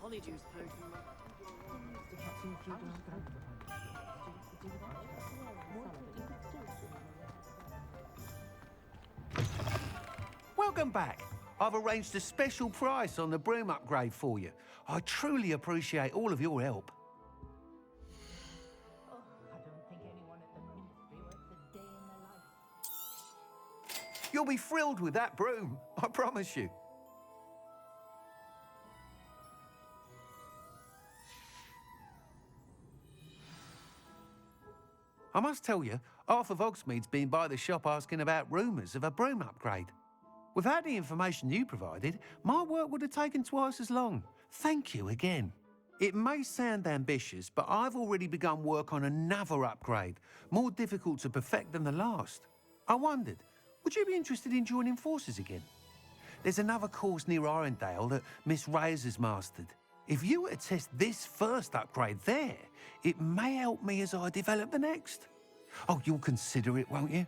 Polyjuice potion. Welcome back. I've arranged a special price on the broom upgrade for you. I truly appreciate all of your help. You'll be thrilled with that broom, I promise you. I must tell you, half of Hogsmeade's been by the shop asking about rumours of a broom upgrade. Without the information you provided, my work would have taken twice as long. Thank you again. It may sound ambitious, but I've already begun work on another upgrade, more difficult to perfect than the last. I wondered, would you be interested in joining forces again? There's another course near Arendelle that Miss Reyes has mastered. If you were to test this first upgrade there, it may help me as I develop the next. Oh, you'll consider it, won't you?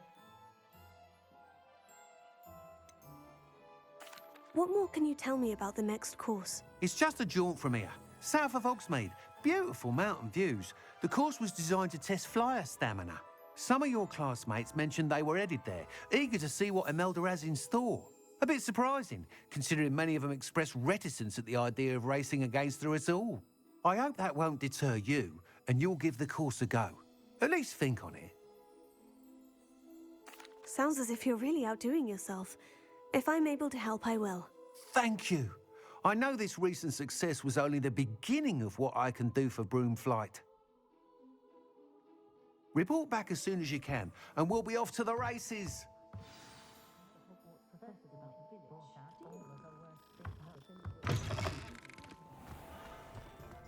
What more can you tell me about the next course? It's just a jaunt from here, south of Hogsmeade. Beautiful mountain views. The course was designed to test flyer stamina. Some of your classmates mentioned they were headed there, eager to see what Imelda has in store. A bit surprising, considering many of them expressed reticence at the idea of racing against her at all. I hope that won't deter you, and you'll give the course a go. At least think on it. Sounds as if you're really outdoing yourself. If I'm able to help, I will. Thank you. I know this recent success was only the beginning of what I can do for broom flight. Report back as soon as you can, and we'll be off to the races.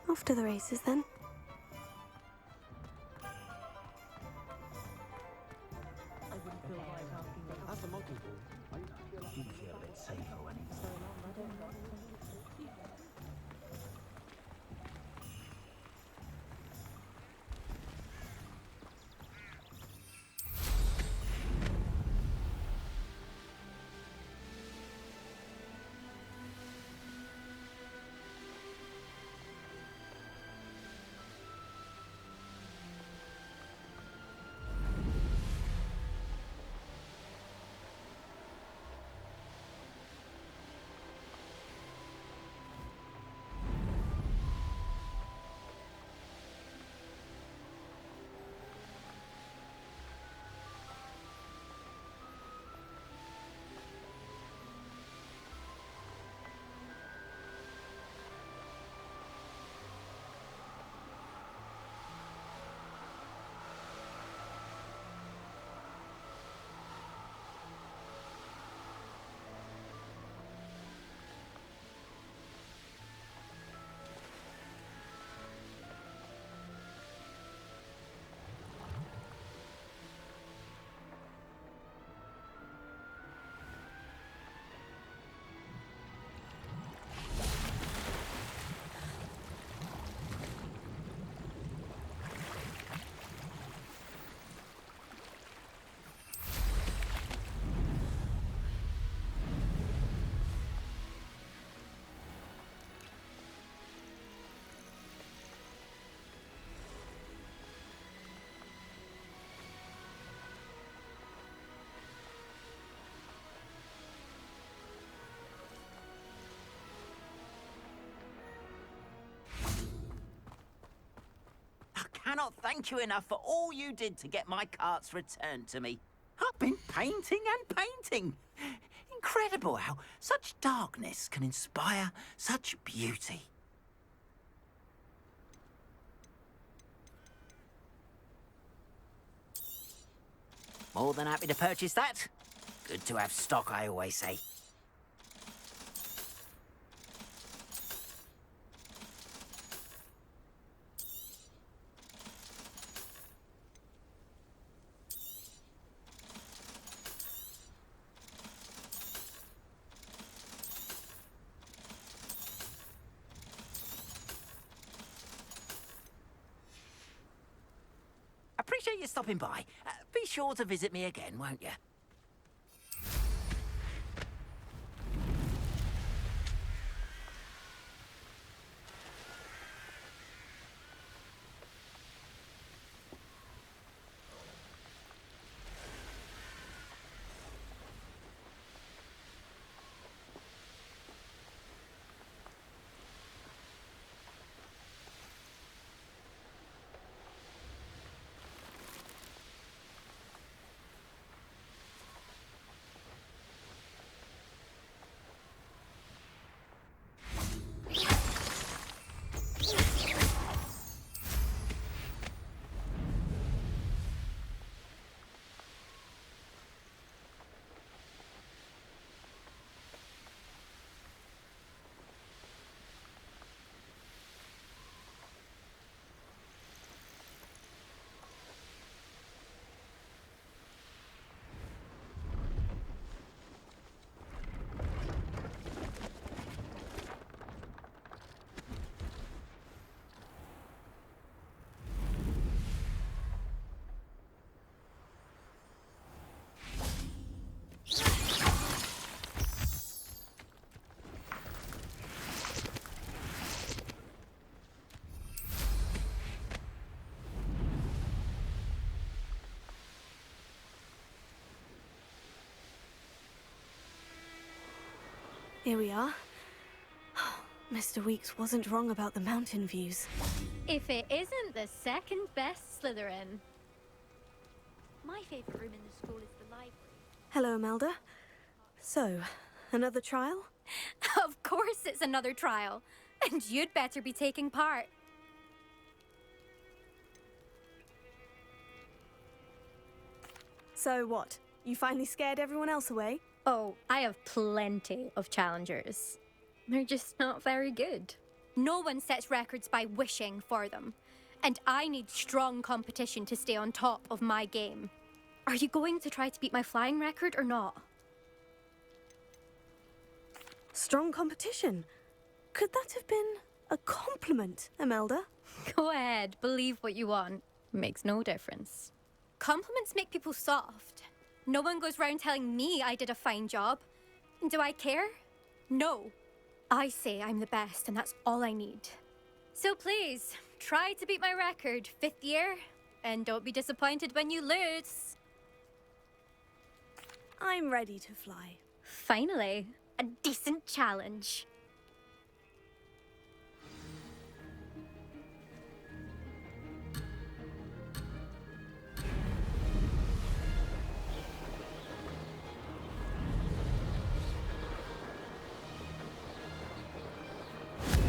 Off to the races, then. That's a monkey ball. Usually a bit safer when it's... Cannot thank you enough for all you did to get my carts returned to me. I've been painting and painting. Incredible how such darkness can inspire such beauty. More than happy to purchase that. Good to have stock, I always say. Appreciate you stopping by. Be sure to visit me again, won't you? Here we are. Mr. Weeks wasn't wrong about the mountain views. If it isn't the second best Slytherin. My favourite room in the school is the library. Hello, Imelda. So, another trial? Of course it's another trial. And you'd better be taking part. So what? You finally scared everyone else away? Oh, I have plenty of challengers. They're just not very good. No one sets records by wishing for them. And I need strong competition to stay on top of my game. Are you going to try to beat my flying record or not? Strong competition? Could that have been a compliment, Imelda? Go ahead, believe what you want. Makes no difference. Compliments make people soft. No one goes round telling me I did a fine job. Do I care? No. I say I'm the best, and that's all I need. So please, try to beat my record, 5th year, and don't be disappointed when you lose. I'm ready to fly. Finally, a decent challenge.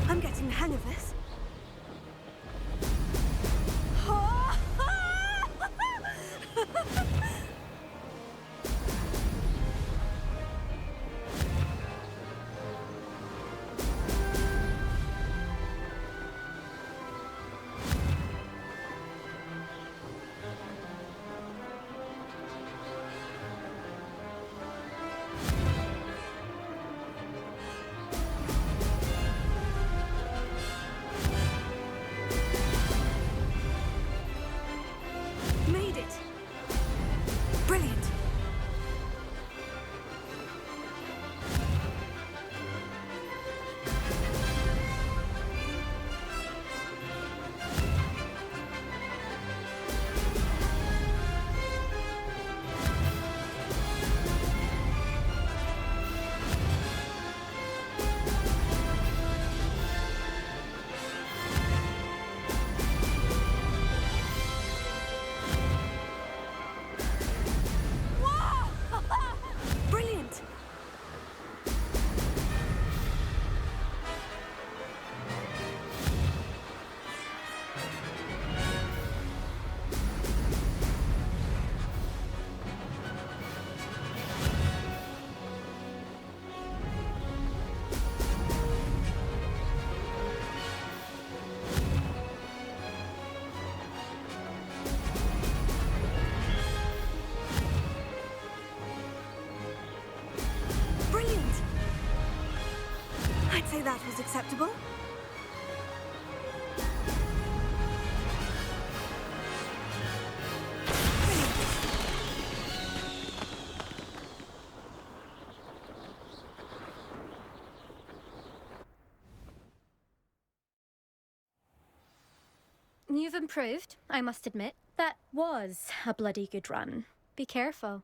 I'm getting the hang of this. Made it! Brilliant! Brilliant! Brilliant! I'd say that was acceptable. You've improved, I must admit. That was a bloody good run. Be careful.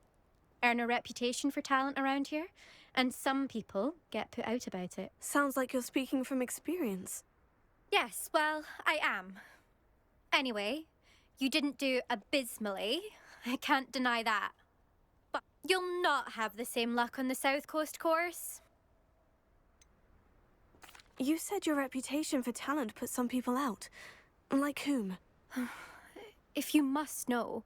Earn a reputation for talent around here, and some people get put out about it. Sounds like you're speaking from experience. Yes, well, I am. Anyway, you didn't do abysmally. I can't deny that. But you'll not have the same luck on the South Coast course. You said your reputation for talent put some people out. Like whom? If you must know,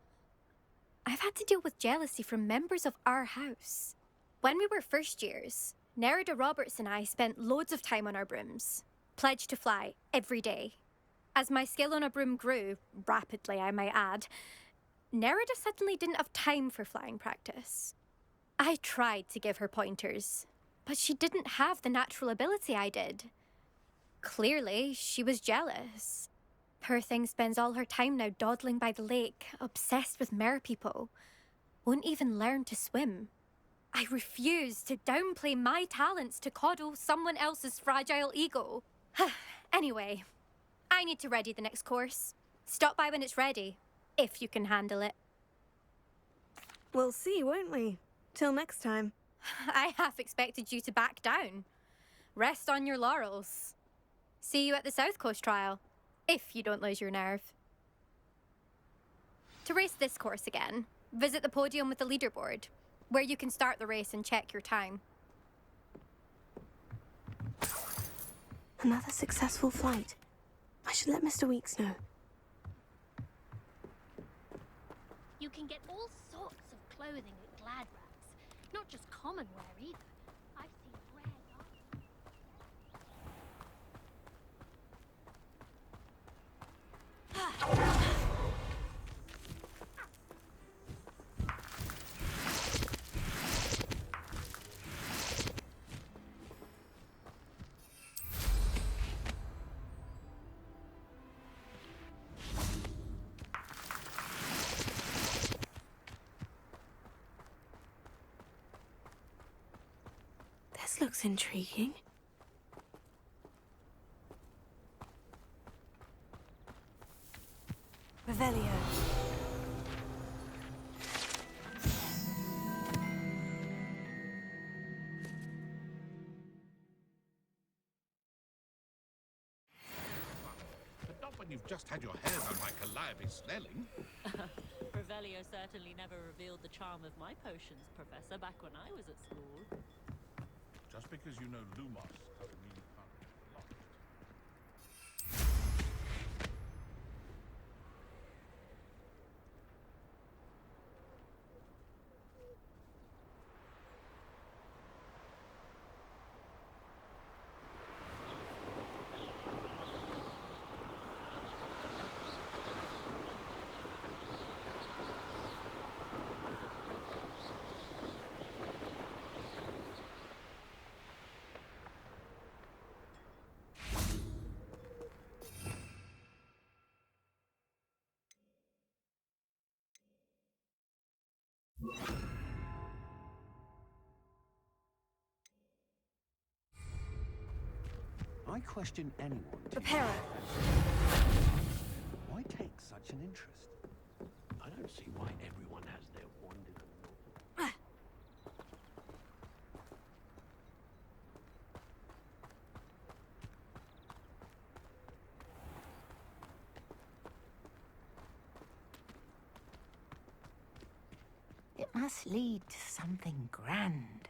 I've had to deal with jealousy from members of our house. When we were first years, Nerida Roberts and I spent loads of time on our brooms, pledged to fly every day. As my skill on a broom grew, rapidly I might add, Nerida suddenly didn't have time for flying practice. I tried to give her pointers, but she didn't have the natural ability I did. Clearly, she was jealous. Poor thing spends all her time now dawdling by the lake, obsessed with merpeople. Won't even learn to swim. I refuse to downplay my talents to coddle someone else's fragile ego. Anyway, I need to ready the next course. Stop by when it's ready, if you can handle it. We'll see, won't we? Till next time. I half expected you to back down. Rest on your laurels. See you at the South Coast trial, if you don't lose your nerve. To race this course again, visit the podium with the leaderboard, where you can start the race and check your time. Another successful flight. I should let Mr. Weeks know. You can get all sorts of clothing at Glad Rags, not just common wear either. I've seen rare This looks intriguing. Revelio. But not when you've just had your hair done by Calliope Snelling. Revelio certainly never revealed the charm of my potions, Professor, back when I was at school. Just because you know Lumos doesn't mean you can't read the lot. I question anyone. Prepare. Why take such an interest? I don't see why everyone has their wandering. It must lead to something grand.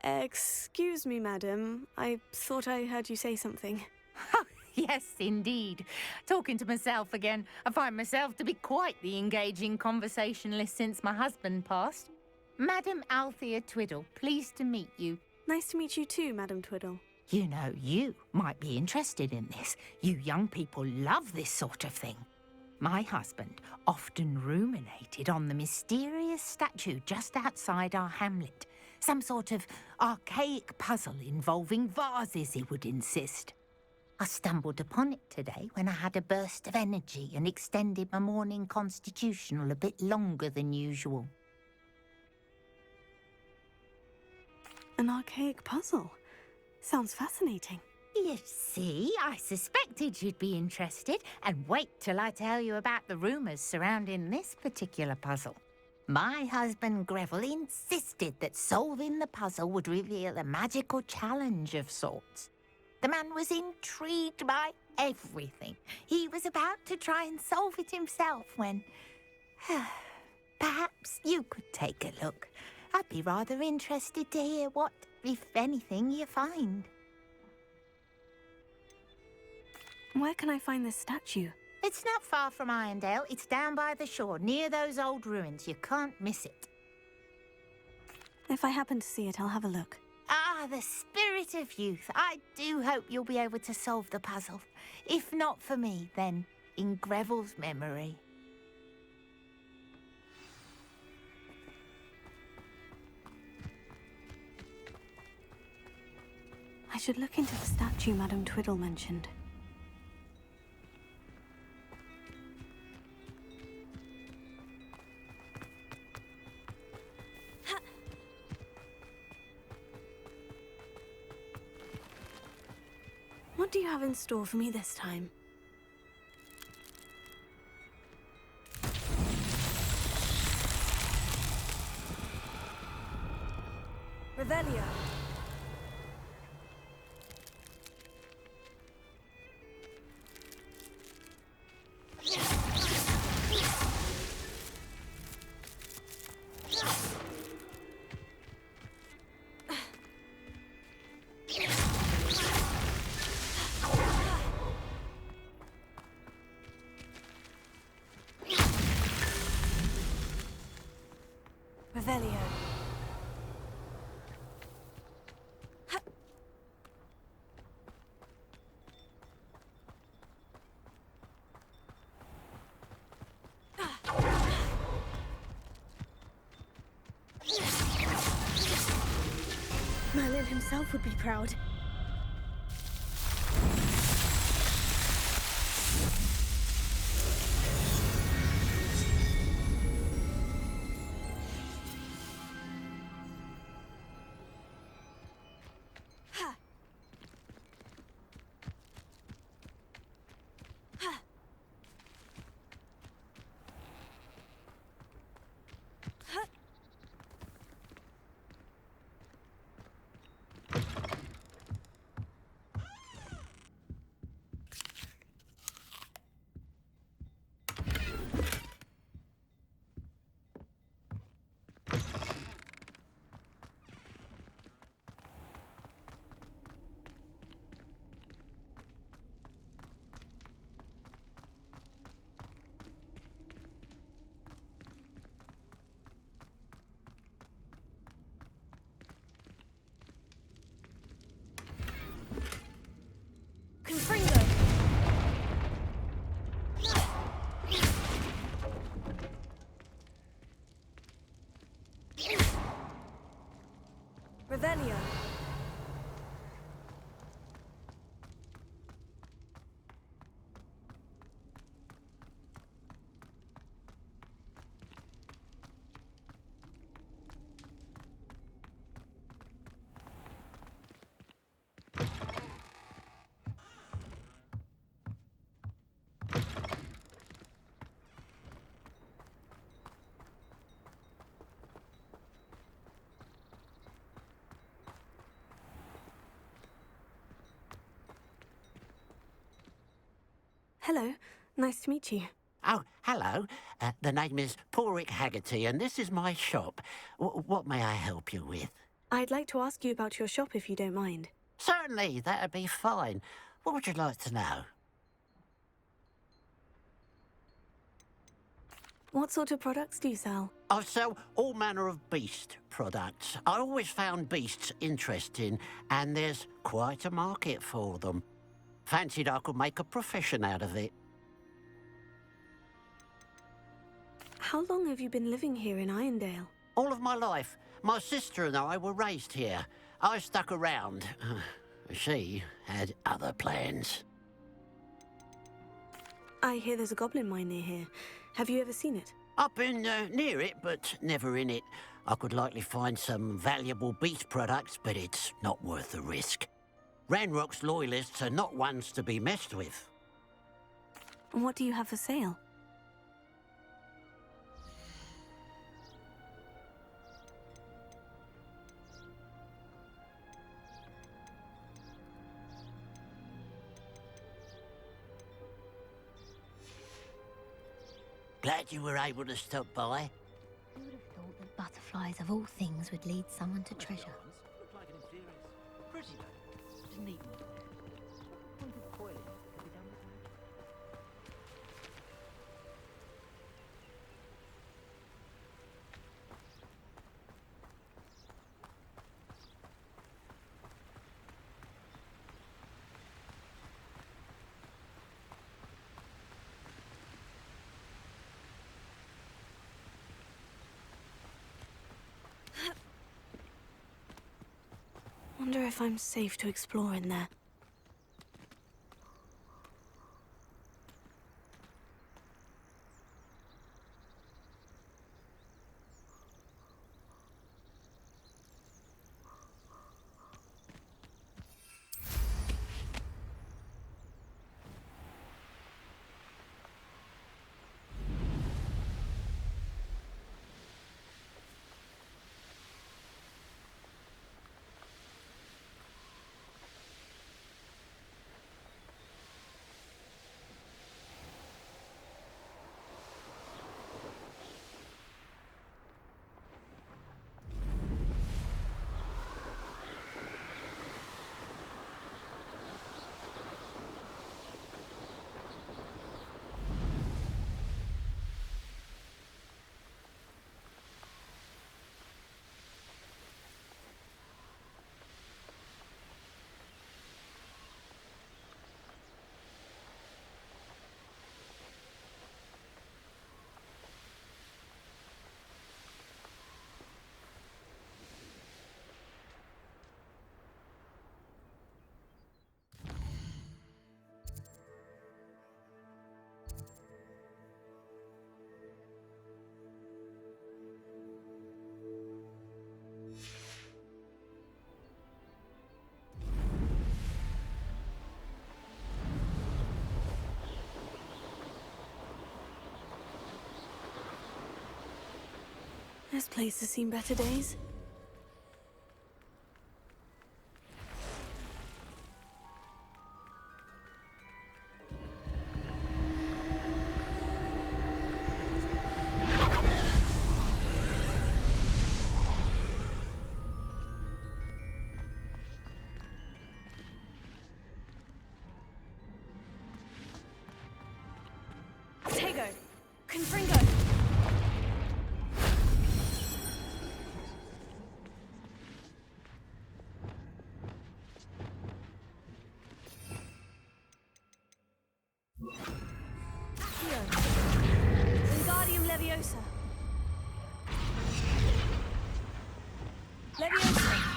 Excuse me, madam. I thought I heard you say something. Yes, indeed. Talking to myself again. I find myself to be quite the engaging conversationalist since my husband passed. Madam Althea Twiddle, pleased to meet you. Nice to meet you too, Madam Twiddle. You know, you might be interested in this. You young people love this sort of thing. My husband often ruminated on the mysterious statue just outside our hamlet. Some sort of archaic puzzle involving vases, he would insist. I stumbled upon it today when I had a burst of energy and extended my morning constitutional a bit longer than usual. An archaic puzzle. Sounds fascinating. You see, I suspected you'd be interested, and wait till I tell you about the rumours surrounding this particular puzzle. My husband Greville insisted that solving the puzzle would reveal a magical challenge of sorts. The man was intrigued by everything. He was about to try and solve it himself when... perhaps you could take a look. I'd be rather interested to hear what, if anything, you find. Where can I find this statue? It's not far from Irondale. It's down by the shore, near those old ruins. You can't miss it. If I happen to see it, I'll have a look. Ah, the spirit of youth. I do hope you'll be able to solve the puzzle. If not for me, then in Greville's memory. should look into the statue Madame Twiddle mentioned. What do you have in store for me this time? Revelio. Revelio. Merlin himself would be proud. Confringo. Revelio. Hello, nice to meet you. Oh, hello. The name is Porrick Haggerty, and this is my shop. What may I help you with? I'd like to ask you about your shop if you don't mind. Certainly, that'd be fine. What would you like to know? What sort of products do you sell? I sell all manner of beast products. I always found beasts interesting, and there's quite a market for them. Fancied I could make a profession out of it. How long have you been living here in Irondale? All of my life. My sister and I were raised here. I stuck around. She had other plans. I hear there's a goblin mine near here. Have you ever seen it? I've been near it, but never in it. I could likely find some valuable beast products, but it's not worth the risk. Ranrock's loyalists are not ones to be messed with. And what do you have for sale? Glad you were able to stop by. Who would have thought that butterflies of all things would lead someone to treasure? Looked like an inferior. Pretty though. Didn't eat me. Point of coiling. Could be done with that. Wonder if I'm safe to explore in there. This place has seen better days. Tego! Confringo! Wingardium Leviosa. Leviosa.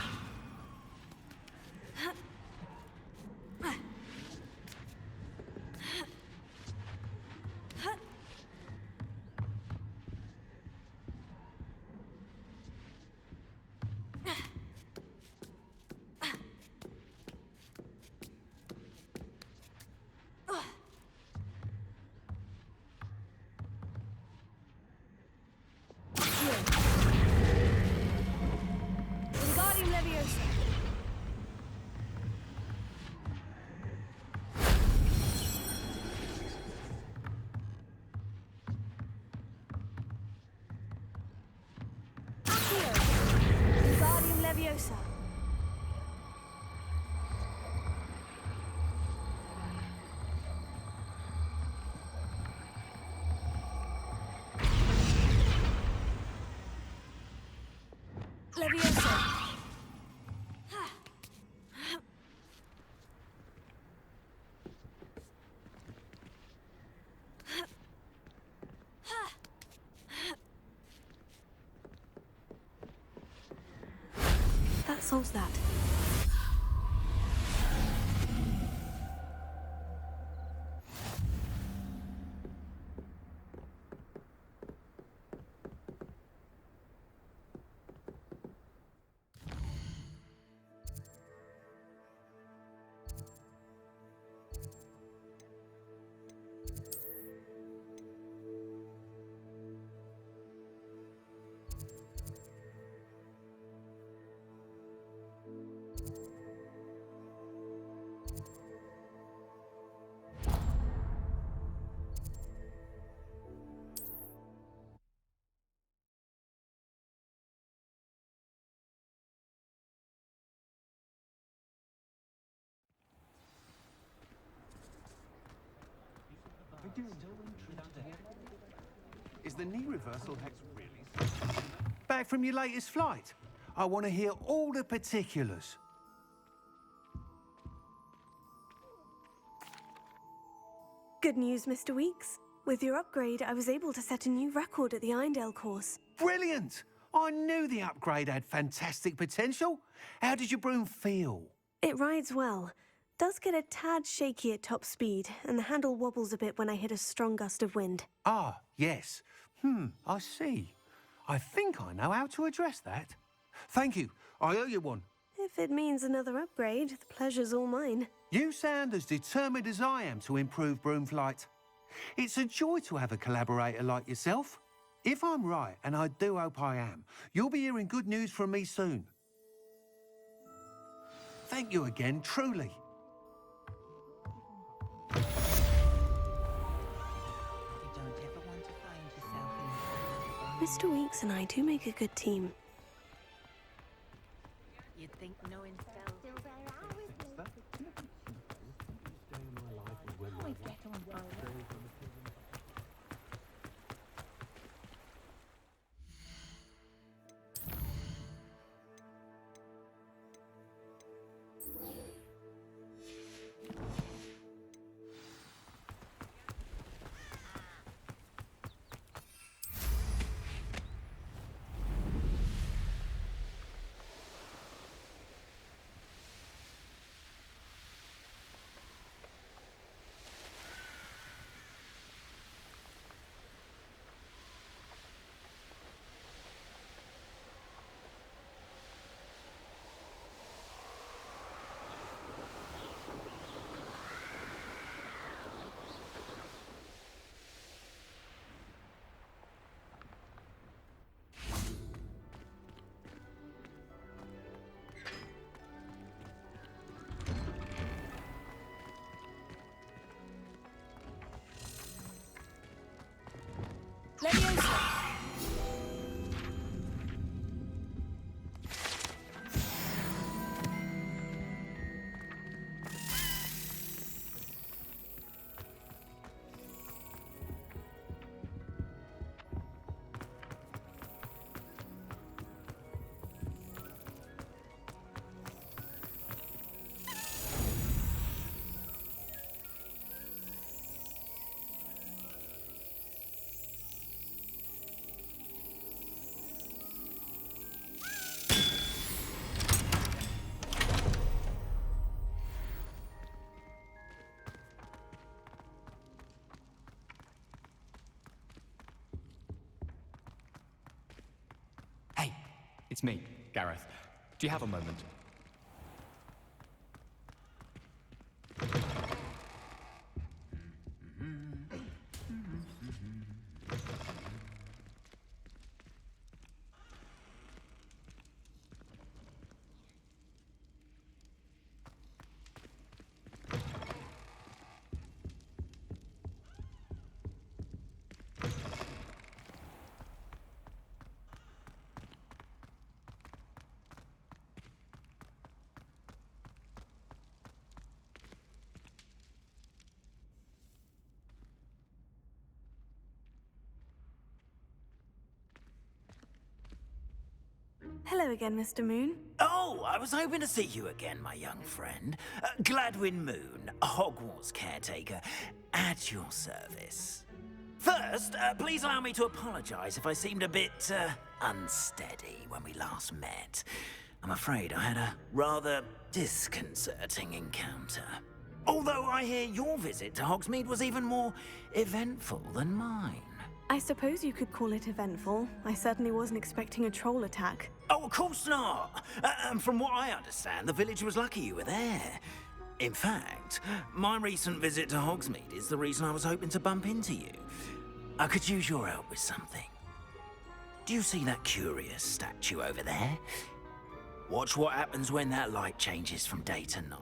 Wingardium Leviosa. Accio. Wingardium Leviosa. Leviosa. That solves that. Is the knee reversal hex really? Back from your latest flight? I want to hear all the particulars. Good news, Mr. Weeks. With your upgrade, I was able to set a new record at the Irondale course. Brilliant! I knew the upgrade had fantastic potential. How did your broom feel? It rides well. Does get a tad shaky at top speed, and the handle wobbles a bit when I hit a strong gust of wind. Ah, yes. I see. I think I know how to address that. Thank you. I owe you one. If it means another upgrade, the pleasure's all mine. You sound as determined as I am to improve broom flight. It's a joy to have a collaborator like yourself. If I'm right, and I do hope I am, you'll be hearing good news from me soon. Thank you again, truly. You don't ever want to find yourself in... Mr. Weeks and I do make a good team. You'd think knowing spells... Always get on well. It's me, Gareth. Do you have a moment? Hello again, Mr. Moon. Oh, I was hoping to see you again, my young friend. Gladwin Moon, Hogwarts caretaker, at your service. First, please allow me to apologize if I seemed a bit, unsteady when we last met. I'm afraid I had a rather disconcerting encounter. Although I hear your visit to Hogsmeade was even more eventful than mine. I suppose you could call it eventful. I certainly wasn't expecting a troll attack. Oh, of course not. And from what I understand, the village was lucky you were there. In fact, my recent visit to Hogsmeade is the reason I was hoping to bump into you. I could use your help with something. Do you see that curious statue over there? Watch what happens when that light changes from day to night.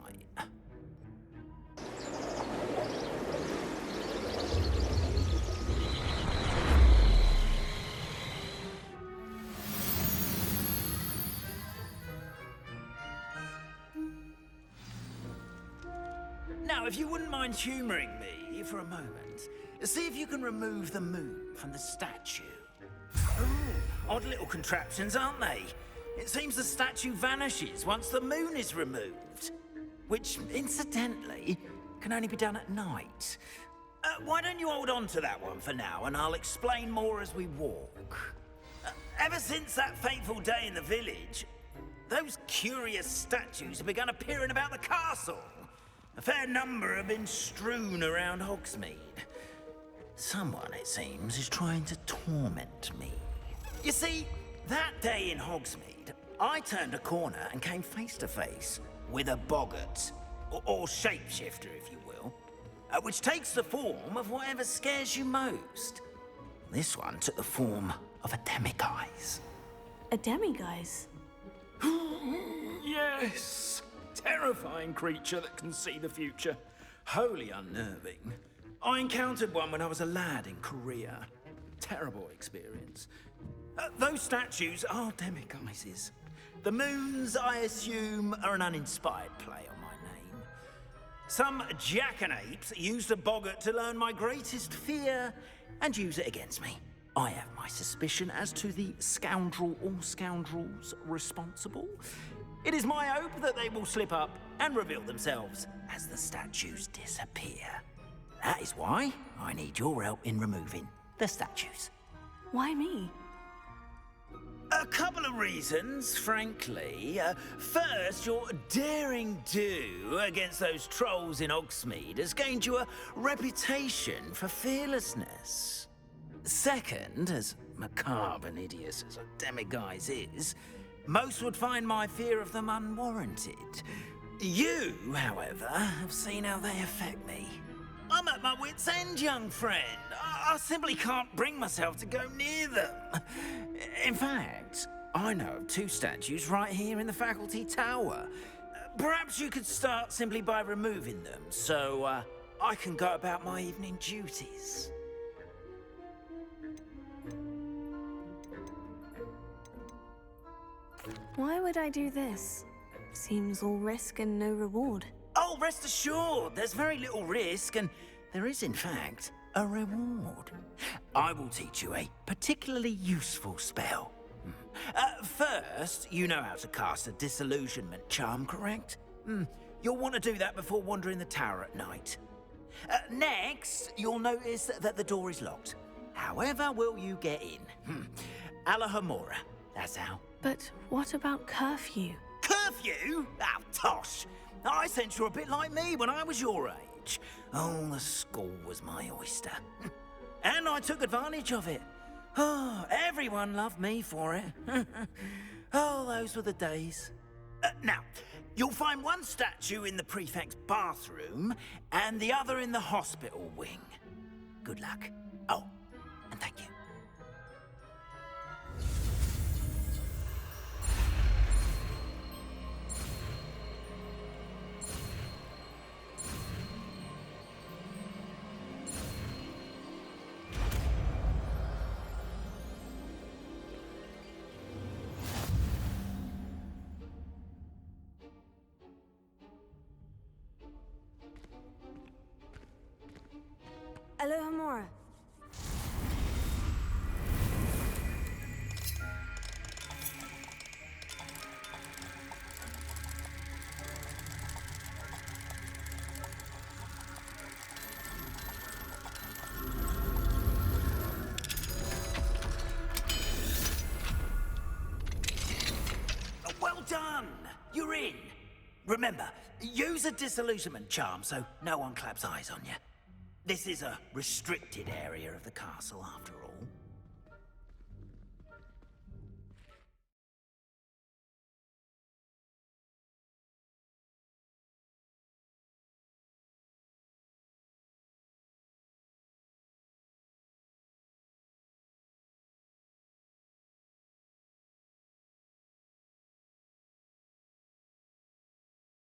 Now, if you wouldn't mind humouring me for a moment, see if you can remove the moon from the statue. Oh, odd little contraptions, aren't they? It seems the statue vanishes once the moon is removed. Which, incidentally, can only be done at night. Why don't you hold on to that one for now, and I'll explain more as we walk. Ever since that fateful day in the village, those curious statues have begun appearing about the castle. A fair number have been strewn around Hogsmeade. Someone, it seems, is trying to torment me. You see, that day in Hogsmeade, I turned a corner and came face to face with a boggart, or shapeshifter, if you will, which takes the form of whatever scares you most. This one took the form of a demiguise. A demiguise? Yes! Terrifying creature that can see the future. Wholly unnerving. I encountered one when I was a lad in Korea. Terrible experience. Those statues are demiguises. The moons, I assume, are an uninspired play on my name. Some jackanapes used a boggart to learn my greatest fear and use it against me. I have my suspicion as to the scoundrel or scoundrels responsible. It is my hope that they will slip up and reveal themselves as the statues disappear. That is why I need your help in removing the statues. Why me? A couple of reasons, frankly. First, your daring do against those trolls in Hogsmeade has gained you a reputation for fearlessness. Second, as macabre and hideous as a demiguise is, most would find my fear of them unwarranted. You, however, have seen how they affect me. I'm at my wit's end, young friend. I simply can't bring myself to go near them. In fact, I know of two statues right here in the faculty tower. Perhaps you could start simply by removing them, so I can go about my evening duties. Why would I do this? Seems all risk and no reward. Oh, rest assured, there's very little risk, and there is, in fact, a reward. I will teach you a particularly useful spell. First, you know how to cast a disillusionment charm, correct? You'll want to do that before wandering the tower at night. Next, you'll notice that the door is locked. However will you get in? Alahomora, that's how. But what about curfew? Curfew? Oh, tosh! I sense you're a bit like me when I was your age. Oh, the school was my oyster. And I took advantage of it. Oh, everyone loved me for it. Oh, those were the days. Now, you'll find one statue in the prefect's bathroom and the other in the hospital wing. Good luck. Oh, and thank you. Alohomora. Well done! You're in. Remember, use a disillusionment charm so no one claps eyes on you. This is a restricted area of the castle, after all.